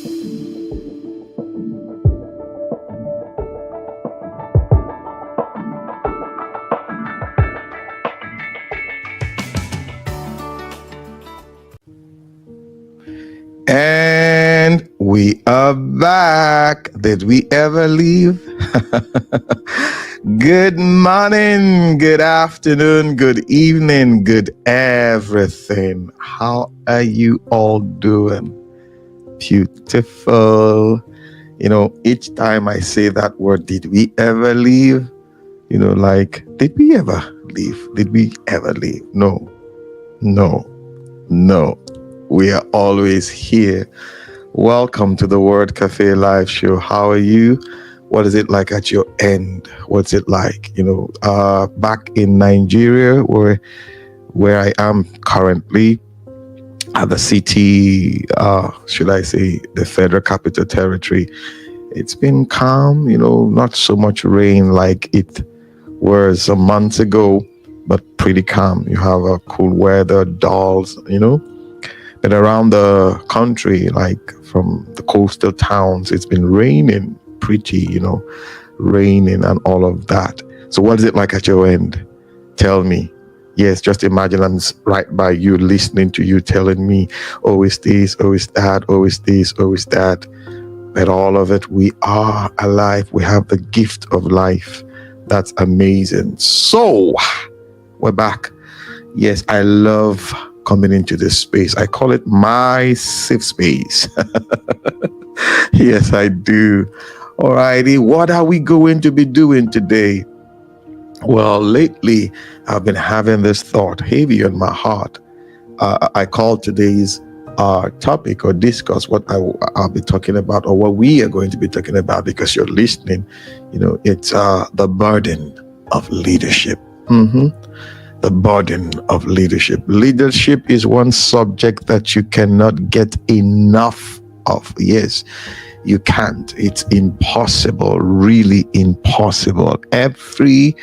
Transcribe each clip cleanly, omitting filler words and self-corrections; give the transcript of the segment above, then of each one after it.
And we are back. Did we ever leave? Good morning, good afternoon, good evening, good everything. How are you all doing? Beautiful. Each time I say that word, did we ever leave? Like, did we ever leave? Did we ever leave? No. We are always here. Welcome to the Word Cafe Live Show. How are you? What is it like at your end? What's it like? Back in Nigeria, where I am currently at the city, should I say, the Federal Capital Territory. It's been calm, not so much rain like it was some months ago, but pretty calm. You have a cool weather, dolls, But around the country, like from the coastal towns, it's been raining pretty, raining and all of that. So what is it like at your end? Tell me. Yes, just imagine I'm right by you, listening to you, telling me, oh, it's this, oh, it's that, oh, it's this, oh, it's that. But all of it, we are alive. We have the gift of life. That's amazing. So we're back. Yes, I love coming into this space. I call it my safe space. Yes, I do. Alrighty, what are we going to be doing today? Well, lately I've been having this thought heavy on my heart. I call today's topic or discuss what I'll be talking about, or what we are going to be talking about, because you're listening. It's the burden of leadership. The burden of leadership. Leadership is one subject that you cannot get enough of. Yes, you can't. It's impossible, really impossible. Every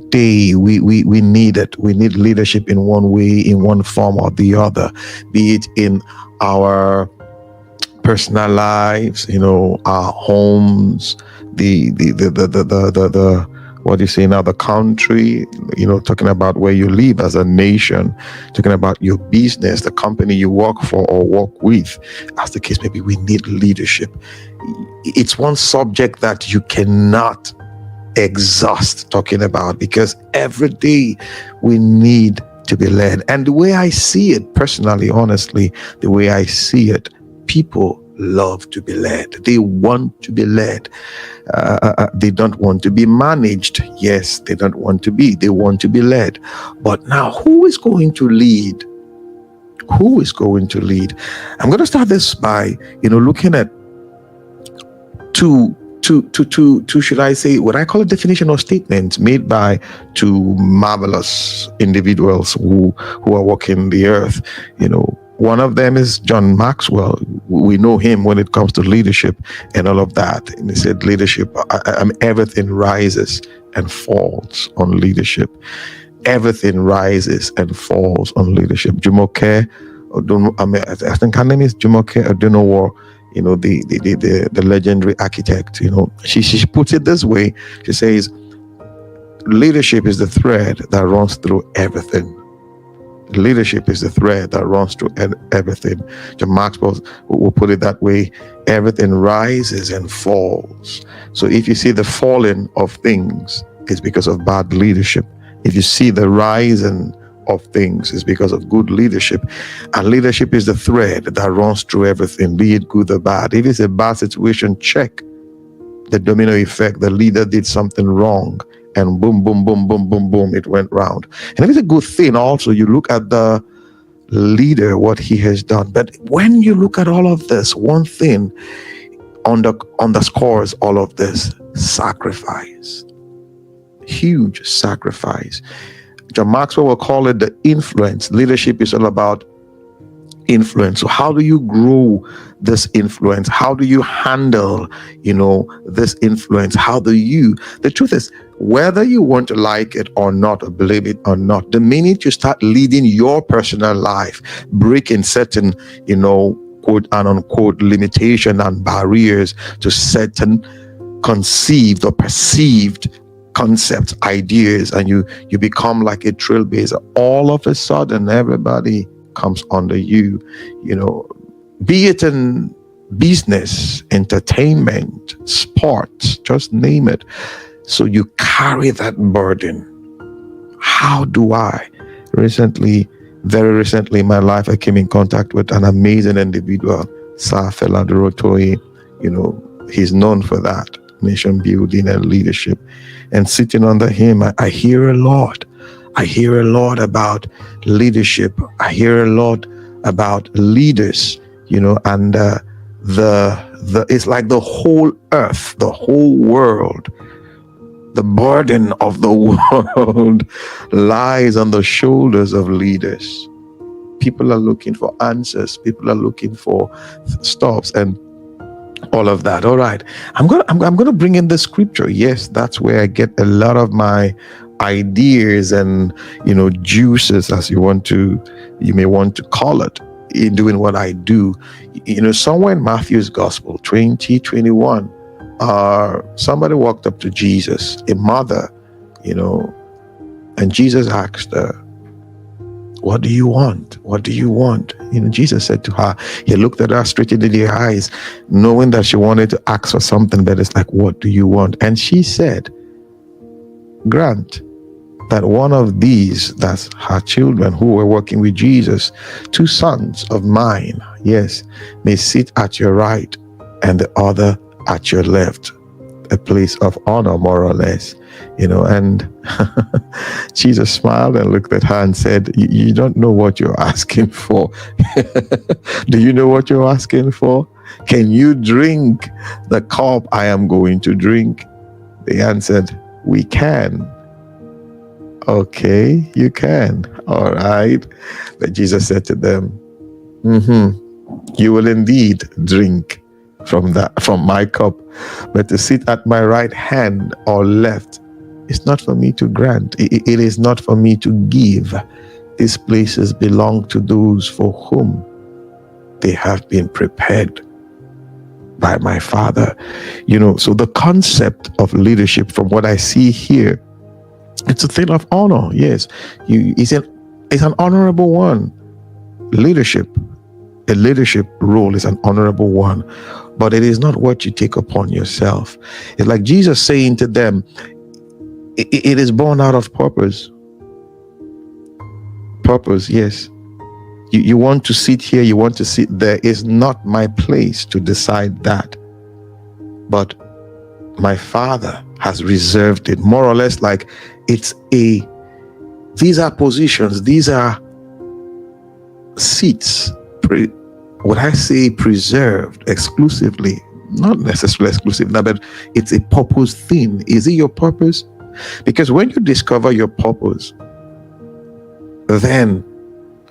day we need it. We need leadership in one way, in one form or the other, be it in our personal lives, our homes, the what do you say now, the country, talking about where you live as a nation, talking about your business, the company you work for or work with, as the case may be. We need leadership. It's one subject that you cannot exhaust talking about, because every day we need to be led. And the way I see it personally, honestly, the way I see it, people love to be led. They want to be led. They don't want to be managed. Yes, they don't want to be. They want to be led. But now, who is going to lead? Who is going to lead? I'm going to start this by, looking at two, should I say, what I call a definition or statements made by two marvelous individuals who are walking the earth. One of them is John Maxwell. We know him when it comes to leadership and all of that. And he said, leadership, everything rises and falls on leadership. Everything rises and falls on leadership. Jumoke, I think her name is Jumoke Odunowo, the legendary architect. She puts it this way. She says, leadership is the thread that runs through everything. Leadership is the thread that runs through everything. John Maxwell will put it that way. Everything rises and falls. So if you see the falling of things, it's because of bad leadership. If you see the rising of things, it's because of good leadership. And leadership is the thread that runs through everything, be it good or bad. If it's a bad situation, check the domino effect. The leader did something wrong, and boom, boom, boom, boom, boom, boom, it went round. And if it's a good thing, also, you look at the leader, what he has done. But when you look at all of this, one thing underscores all of this: sacrifice. Huge sacrifice. John Maxwell will call it the influence. Leadership is all about influence. So how do you grow this influence? How do you handle, this influence? The truth is, whether you want to like it or not, or believe it or not, the minute you start leading your personal life, breaking certain, quote and unquote limitation and barriers to certain conceived or perceived concepts, ideas, and you become like a trailblazer. All of a sudden, everybody comes under you, be it in business, entertainment, sports, just name it. So you carry that burden. How do I? Very recently in my life, I came in contact with an amazing individual, Sir Feladorotoye. He's known for that, nation building and leadership. And sitting under him, I hear a lot. I hear a lot about leadership. I hear a lot about leaders, and it's like the whole earth, the whole world, the burden of the world lies on the shoulders of leaders. People are looking for answers. People are looking for stops and all of that. All right, I'm gonna bring in the scripture. Yes, that's where I get a lot of my ideas and juices, as you may want to call it, in doing what I do. Somewhere in Matthew's Gospel 20:21, somebody walked up to Jesus, a mother, and Jesus asked her, "What do you want? What do you want?" Jesus said to her, he looked at her straight into the eyes, knowing that she wanted to ask for something, but it's like, "What do you want?" And she said, "Grant that one of these," that's her children who were working with Jesus, "two sons of mine, yes, may sit at your right and the other at your left." A place of honor, more or less, and Jesus smiled and looked at her and said, you don't know what you're asking for." Do you know what you're asking for? Can you drink the cup I am going to drink? They answered, "We can." "Okay, you can." "All right." But Jesus said to them, "You will indeed drink from my cup, but to sit at my right hand or left, it's not for me to grant. It is not for me to give. These places belong to those for whom they have been prepared by my Father." So the concept of leadership, from what I see here, it's a thing of honor. Yes, it's an honorable one. A leadership role is an honorable one, but it is not what you take upon yourself. It's like Jesus saying to them, it is born out of purpose. Purpose, yes. You want to sit here, you want to sit there. It's not my place to decide that. But my Father has reserved it, more or less like these are positions, these are seats, what I say preserved exclusively, not necessarily exclusive now, but it's a purpose thing. Is it your purpose? Because when you discover your purpose, then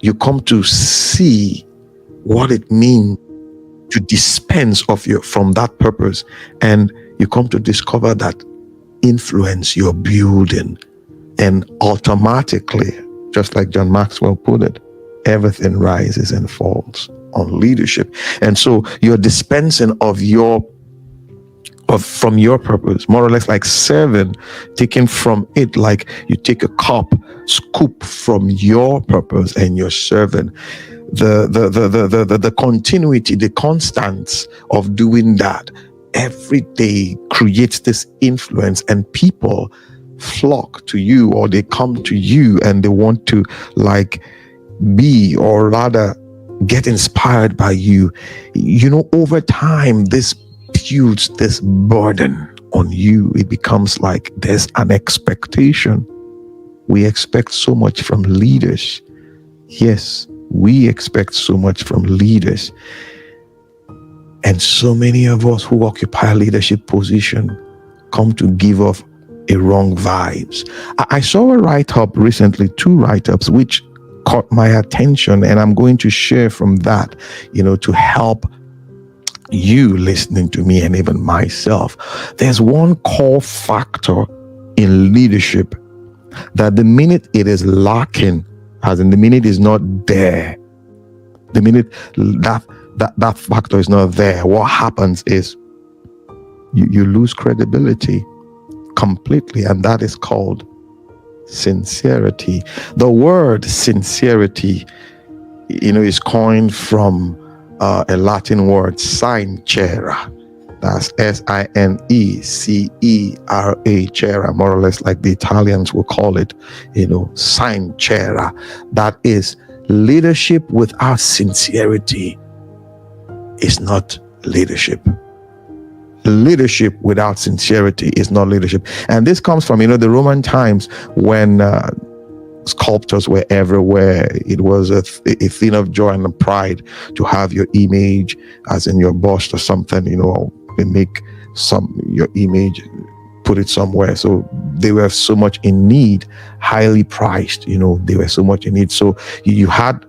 you come to see what it means to dispense from that purpose, and you come to discover that influence you're building, and automatically, just like John Maxwell put it, everything rises and falls on leadership. And so you're dispensing from your purpose, more or less like serving, taking from it, like you take a cup, scoop from your purpose, and you're serving. The continuity, the constants of doing that every day creates this influence, and people flock to you, or they come to you and they want to be, or rather get inspired by you. Over time, this builds this burden on you. It becomes like there's an expectation. We expect so much from leaders. Yes, we expect so much from leaders. And so many of us who occupy a leadership position come to give off a wrong vibes. I saw a write-up recently, 2 write-ups, which caught my attention, and I'm going to share from that, to help you listening to me and even myself. There's one core factor in leadership that the minute it is lacking, as in the minute is not there, the minute that that factor is not there, what happens is you lose credibility completely, and that is called sincerity. The word sincerity, is coined from a Latin word, sincera. That's S-I-N-E-C-E-R-A, cera, more or less like the Italians will call it, sincera. That is, leadership without sincerity is not leadership. Leadership without sincerity is not leadership. And this comes from, the Roman times when sculptors were everywhere. It was a thing of joy and pride to have your image as in your bust or something, they make your image, put it somewhere. So they were so much in need, highly priced, they were so much in need. So you had,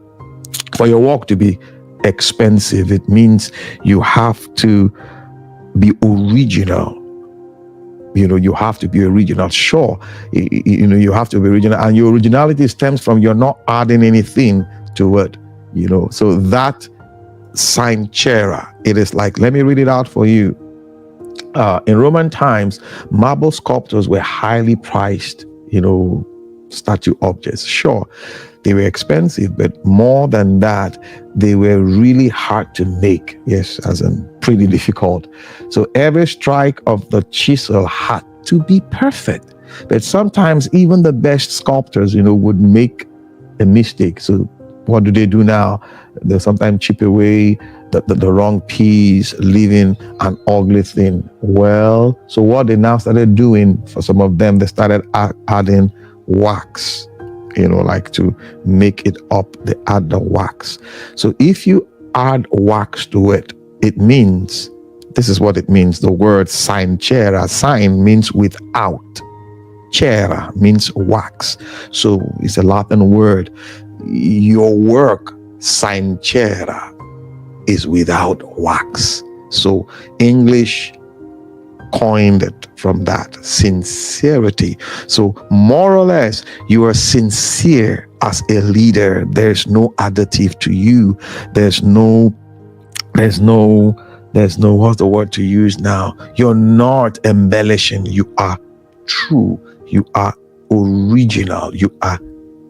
for your work to be expensive, it means you have to be original. You have to be original. Sure, you have to be original, and your originality stems from you're not adding anything to it. So that sincera, it is like, let me read it out for you. In Roman times, marble sculptures were highly priced, statue objects. Sure, they were expensive, but more than that, they were really hard to make. Yes, as in pretty difficult. So every strike of the chisel had to be perfect. But sometimes even the best sculptors, would make a mistake. So what do they do now? They sometimes chip away the wrong piece, leaving an ugly thing. Well, so what they now started doing, for some of them, they started adding wax, like to make it up, they add the wax. So if you add wax to it, it means, this is what it means, the word sincera. Sign means without, cera means wax. So it's a Latin word. Your work, sincera, is without wax. So English coined it from that, sincerity. So more or less, you are sincere as a leader. There's no additive to you. There's no, what's the word to use now? You're not embellishing. You are true. You are original. You are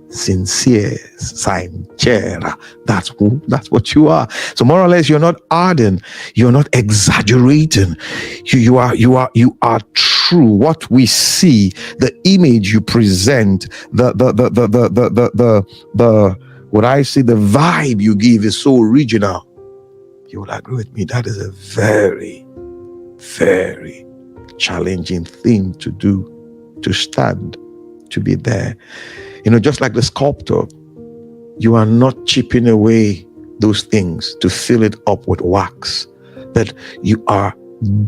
sincere, sincera. That's what you are. So more or less, you're not adding, you're not exaggerating. You are true. What we see, the image you present, the what I see, the vibe you give is so original. You will agree with me. That is a very, very challenging thing to do, to stand, to be there. Just like the sculptor, you are not chipping away those things to fill it up with wax, but you are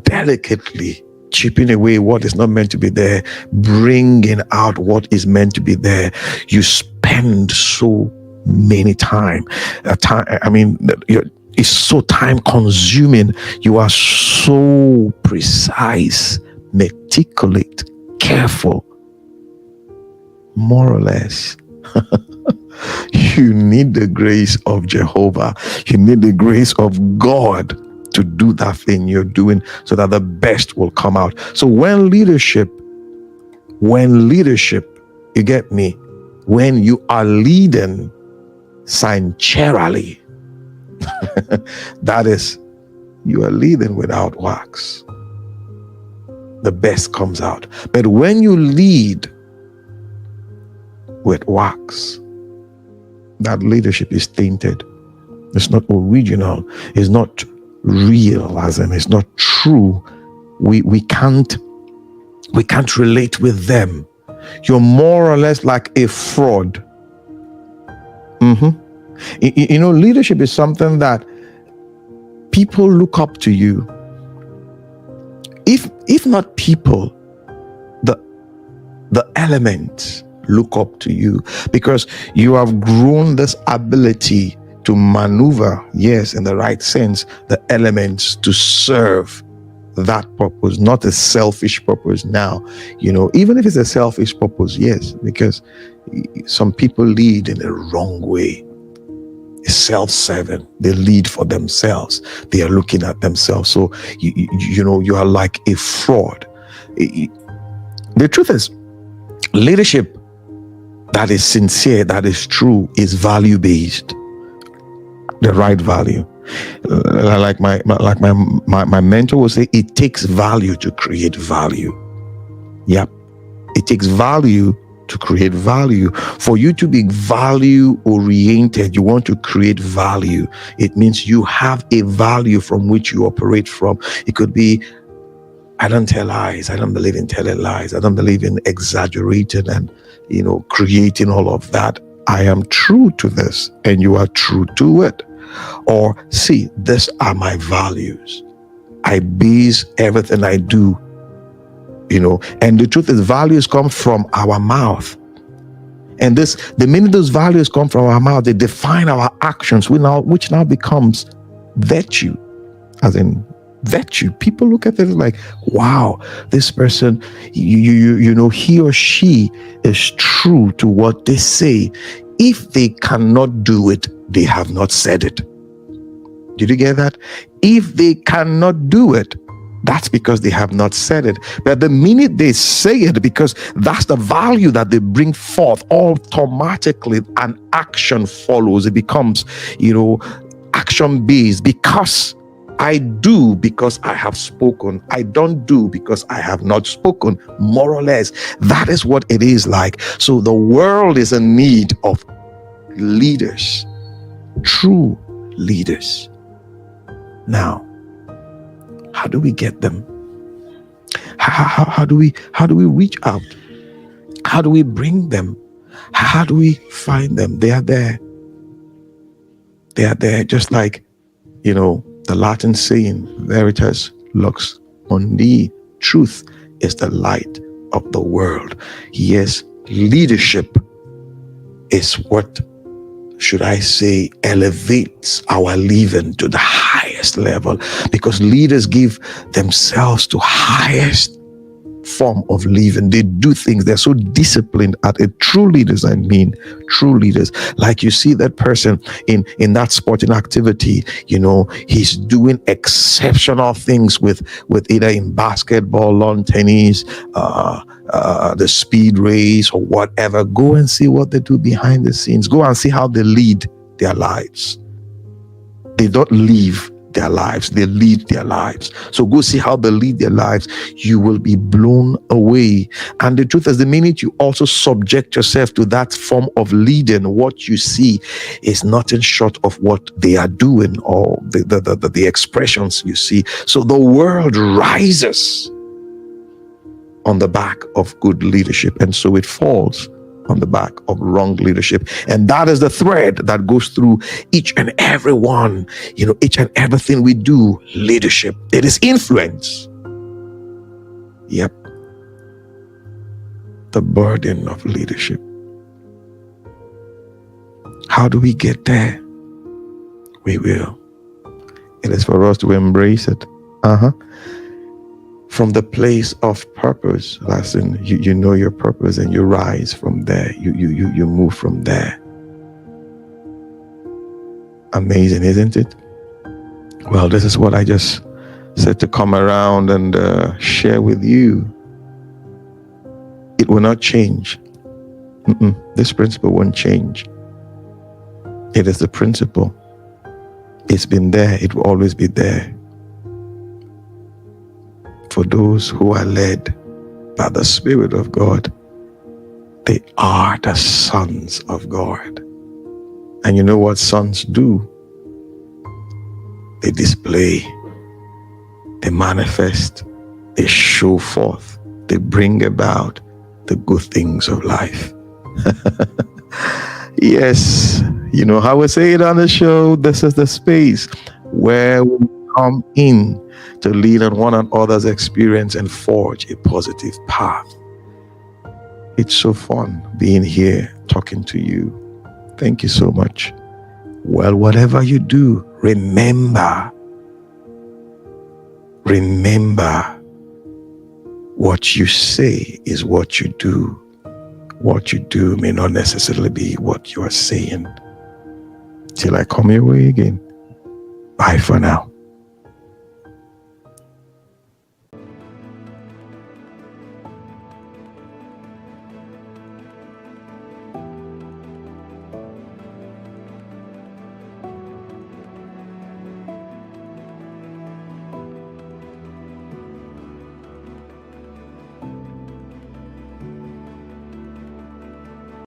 delicately chipping away what is not meant to be there, bringing out what is meant to be there. You spend so many it's so time consuming. You are so precise, meticulous, careful. More or less, you need the grace of Jehovah. You need the grace of God to do that thing you're doing so that the best will come out. So when leadership, you get me, when you are leading sincerely, that is, you are leading without wax. The best comes out. But when you lead with wax, that leadership is tainted. It's not original. It's not real, as in it's not true. We can't relate with them. You're more or less like a fraud. Leadership is something that people look up to you. If not people, the elements look up to you, because you have grown this ability to maneuver, yes, in the right sense, the elements to serve that purpose, not a selfish purpose now. Even if it's a selfish purpose, yes, because some people lead in the wrong way. is self-serving. They lead for themselves. They are looking at themselves. So you are like a fraud. The truth is, leadership that is sincere, that is true, is value-based. The right value. Like my mentor will say, it takes value to create value. Yep. It takes value to create value. For you to be value oriented, you want to create value. It means you have a value from which you operate from. It could be, I don't tell lies. I don't believe in telling lies. I don't believe in exaggerating and, creating all of that. I am true to this and you are true to it. Or, see, these are my values. I base everything I do, and the truth is, values come from our mouth. And the minute those values come from our mouth, they define our actions, which now becomes virtue. As in virtue. People look at it like, wow, this person, he or she is true to what they say. If they cannot do it, they have not said it. Did you get that? If they cannot do it, that's because they have not said it. But the minute they say it, because that's the value that they bring forth, automatically an action follows. It becomes, action based. Because I do because I have spoken. I don't do because I have not spoken, more or less. That is what it is like. So the world is in need of leaders, true leaders. Now, how do we get them? How do we reach out? How do we bring them? How do we find them? They are there. They are there, just like, the Latin saying, veritas lux mundi, truth is the light of the world. Yes, leadership is what, should I say, elevates our living to the highest level, because leaders give themselves to highest form of living. They do things, they're so disciplined at it. True leaders, true leaders. Like you see that person in that sporting activity, he's doing exceptional things with either in basketball, lawn tennis, the speed race or whatever. Go and see what they do behind the scenes. Go and see how they lead their lives. They don't live their lives, they lead their lives. So go see how they lead their lives. You will be blown away. And the truth is, the minute you also subject yourself to that form of leading, what you see is nothing short of what they are doing, or the expressions you see. So the world rises on the back of good leadership, and so it falls on the back of wrong leadership. And that is the thread that goes through each and every one, each and everything we do. Leadership, it is influence. Yep. The burden of leadership. How do we get there? We will. It is for us to embrace it. From the place of purpose. Listen, you know your purpose and you rise from there. You move from there. Amazing, isn't it? Well, this is what I just said to come around and share with you. It will not change. This principle won't change. It is the principle. It's been there. It will always be there. For those who are led by the Spirit of God, they are the sons of God. And you know what sons do? They display, they manifest, they show forth, they bring about the good things of life. Yes, you know how we say it on the show, this is the space where we come in to lean on one another's experience and forge a positive path. It's so fun being here talking to you. Thank you so much. Well, whatever you do, remember what you say is what you do. What you do may not necessarily be what you are saying. Till I come your way again. Bye for now.